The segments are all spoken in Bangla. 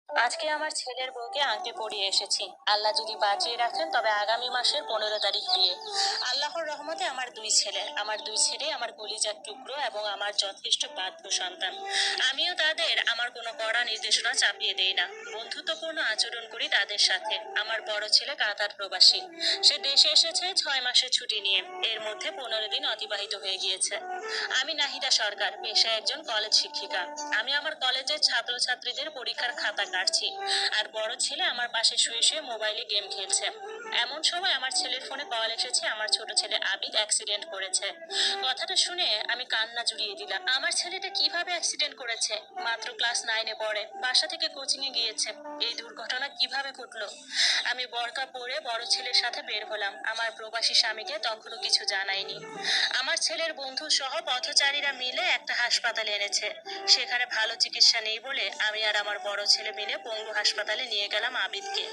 আজকে আমার ছেলের বউকে আংটি পরিয়ে এসেছি। আল্লাহ যদি বাঁচিয়ে রাখেন তবে আগামী মাসের 15 তারিখ বিয়ে। আল্লাহর রহমতে আমার দুই ছেলে আমার কলিজার টুকরো এবং আমার যথেষ্ট বাধ্য সন্তান। আমিও তাদের আমার কোনো কড়া নির্দেশনা চাপিয়ে দেই না, বন্ধুত্বপূর্ণ আচরণ করি তাদের সাথে। আমার বড় ছেলে কাতার প্রবাসী। সে দেশে এসেছে 6 মাসের ছুটি নিয়ে। এর মধ্যে 15 দিন অতিবাহিত হয়ে গিয়েছে। আমি নাহিদা সরকার, পেশায় একজন কলেজ শিক্ষিকা। আমি আমার কলেজের ছাত্রছাত্রীদের পরীক্ষার খাতা কাটছি, আর বড় ছেলে আমার পাশে শুয়ে শুয়ে মোবাইলে গেম খেলছে। এমন সময় আমার ছেলের ফোনে কল এসেছে, আমার ছোট ছেলে আবিদ অ্যাক্সিডেন্ট করেছে। কথাটা শুনে আমি কান্না জুড়িয়ে দিলাম। আমার ছেলেটা কিভাবে অ্যাক্সিডেন্ট করেছে? মাত্র ক্লাস 9-এ পড়ে, বাসা থেকে কোচিং এ গিয়েছে। এই দুর্ঘটনা কিভাবে ঘটলো? আমি বরকা পরে বড় ছেলের সাথে বের হলাম। আমার প্রবাসী স্বামীকে তখনও কিছু জানাইনি। আমার ছেলের বন্ধু সহ পথচারীরা মিলে একটা হাসপাতালে এনেছে। সেখানে ভালো চিকিৎসা নেই বলে আমি আর আমার বড় ছেলে মিলে পঙ্গু হাসপাতালে নিয়ে গেলাম আবিদকে।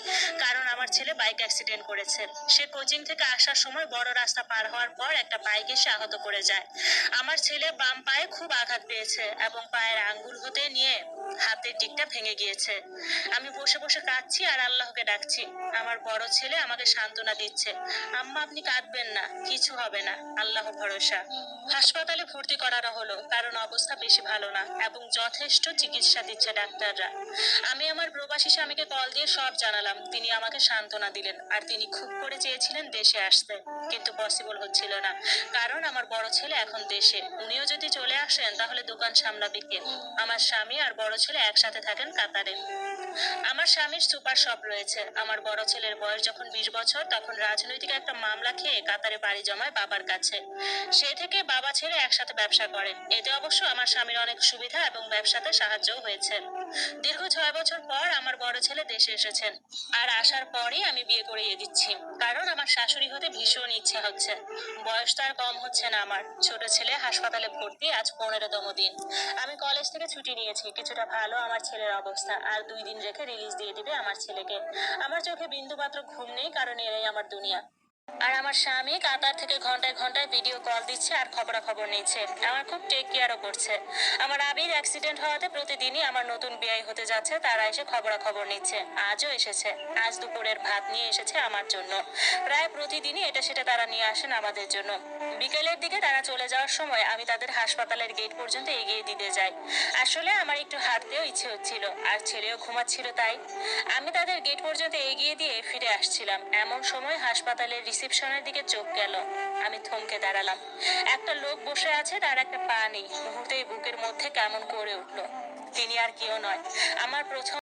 কারণ আমার ছেলে বাইক অ্যাক্সিডেন্ট করেছে। সে কোচিং থেকে আসার সময় বড় রাস্তা পার হওয়ার পর একটা বাইক এসে আহত করে যায়। আমার ছেলে বাম পায়ে খুব আঘাত পেয়েছে এবং পায়ের আঙ্গুল হতে নিয়ে হাতের দিকটা ভেঙে গিয়েছে। আমি বসে বসে কাঁদছি আর আল্লাহকে ডাকছি। আমার বড় ছেলে আমাকে সান্ত্বনা দিচ্ছে, আম্মা আপনি কাঁদবেন না, কিছু হবে না, আল্লাহ ভরসা। হাসপাতালে ভর্তি করানো হলো কারণ অবস্থা বেশি ভালো না এবং যথেষ্ট চিকিৎসা দিচ্ছে ডাক্তাররা। আমি আমার প্রবাসী স্বামীকে কল দিয়ে সব জানালাম। তিনি আমাকে সান্ত্বনা দিলেন আর তিনি খুব করে চেয়েছিলেন দেশে আসতে, কিন্তু পসিবল হচ্ছিল না। কারণ আমার বড় ছেলে এখন দেশে, উনিও যদি চলে আসেন তাহলে দোকান সামলাবে কে? আমার স্বামী আর বড় ছেলে একসাথে থাকেন কাতারে। আমার স্বামীর সুপার শপ রয়েছে। আমার বড় ছেলের বয়স যখন 20 বছর তখন রাজনৈতিক একটা মামলা খেয়ে কাতারে পাড়ি জমায় বাবার কাছে। সে থেকে বাবা ছেলে একসাথে ব্যবসা করে। এতে অবশ্য আমার স্বামীর অনেক সুবিধা এবং ব্যবসাতে সাহায্যও হয়েছে। দীর্ঘ 6 বছর পর আমার বড় ছেলে দেশে এসেছেন। আর আসার পরই আমি বিয়ে করিয়ে দিচ্ছি, কারণ আমার শাশুড়ি হতে ভীষণ ইচ্ছে হচ্ছে। বয়স তো আর কম হচ্ছে না আমার। ছোট ছেলে হাসপাতালে ভর্তি, আজ 15তম দিন। আমি কলেজ থেকে ছুটি নিয়েছি, কিছুটা ভালো আমার ছেলের অবস্থা। আর 2 দিন রেখে রিলিজ দিয়ে দিবে আমার ছেলেকে। আমার চোখে বিন্দুমাত্র ঘুম নেই, কারণ এরাই আমার দুনিয়া। আর আমার স্বামী কাতার থেকে ঘন্টায় ঘন্টায় ভিডিও কল দিচ্ছে আর খবরাখবর নিচ্ছে, আমার খুব টেক কেয়ারও করছে। আমার আবির অ্যাক্সিডেন্ট হওয়াতে প্রতিদিনই আমার নতুন বিয়ে হতে যাচ্ছে তারা এসে খবরাখবর নিচ্ছে। আজও এসেছে। আজ দুপুরের ভাত নিয়ে এসেছে আমার জন্য। প্রায় প্রতিদিনই এটা সেটা তারা নিয়ে আসেন আমাদের জন্য। বিকেলের দিকে তারা চলে যাওয়ার সময় আমি তাদের হাসপাতালের গেট পর্যন্ত এগিয়ে দিতে যাই। আসলে আমার একটু হাঁটতেও ইচ্ছে হচ্ছিল, আর ছেলেও ঘুমাচ্ছিল তাই। আমি তাদের গেট পর্যন্ত এগিয়ে দিয়ে ফিরে আসছিলাম, এমন সময় হাসপাতালের রিসেপশনের দিকে চোখ গেল। আমি থমকে দাঁড়ালাম। একটা লোক বসে আছে, তার একটা পা নেই। মুহূর্তেই বুকের মধ্যে কেমন করে উঠলো। তিনি আর কেউ নয়, আমার প্রথম